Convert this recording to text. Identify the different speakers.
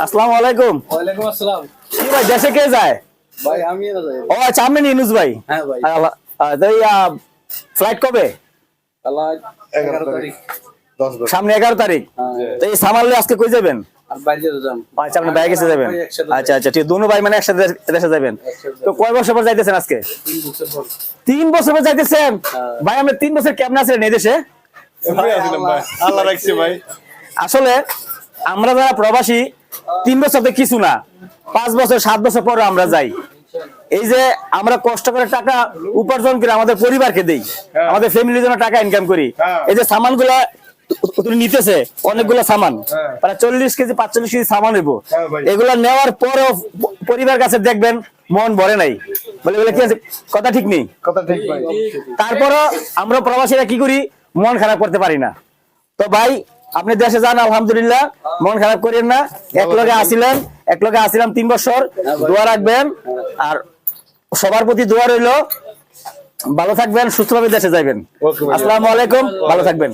Speaker 1: আসসালামু আলাইকুম।
Speaker 2: ওয়ালাইকুম আসসালাম।
Speaker 1: কি ভাই দেশে কে যায়?
Speaker 2: ভাই আমি না যাই।
Speaker 1: ও আচ্ছা, আপনি ইউনুস ভাই?
Speaker 2: হ্যাঁ ভাই।
Speaker 1: ফ্লাইট কবে?
Speaker 2: আল্লাহ 11 তারিখ।
Speaker 1: সামনে 11 তারিখ।
Speaker 2: হ্যাঁ।
Speaker 1: তো এই সামারলে আজকে কই যাবেন?
Speaker 2: আর বাইরে যাম।
Speaker 1: আচ্ছা, আপনি বাইরে গেছে যাবেন। আচ্ছা আচ্ছা, ঠিক। দুনো ভাই মানে একসাথে দেশে যাবেন। তো কয় বছর পর যাইতেছেন আজকে?
Speaker 2: 3 বছর পর।
Speaker 1: 3 বছর পর যাইতেছেন? ভাই আমরা 3 বছর কেমন আছেন এই দেশে?
Speaker 3: এমনি আছিলাম ভাই, আল্লাহ রাখছে ভাই।
Speaker 1: আসলে আমরা যারা প্রবাসী 3 বছর তো কিছু না, 5 বছর 7 বছর পরে আমরা যাই। এই যে আমরা কষ্ট করে টাকা উপার্জন করে আমাদের পরিবারকে দেই, আমাদের ফ্যামিলির জন্য টাকা ইনকাম করি। এই যে সামান গুলা তুমি নিতেছে, অনেকগুলো সামান, প্রায় 40 কেজি 45 কেজি সামান নেবো। এগুলা নেওয়ার পরেও পরিবার কাছে দেখবেন মন ভরে নাই, বলে বলে কি আছে, কথা ঠিক নেই।
Speaker 3: কথা ঠিক ভাই।
Speaker 1: তারপরও আমরা প্রবাসীরা কি করি, মন খারাপ করতে পারি না। তো ভাই আপনি দেশে যান, আলহামদুলিল্লাহ, মন খারাপ করেন না। একলগে আসিলাম 3 বছর, দোয়া রাখবেন। আর সবার প্রতি দোয়া রইল, ভালো থাকবেন, সুস্থভাবে দেশে যাবেন। আসসালামু আলাইকুম, ভালো থাকবেন।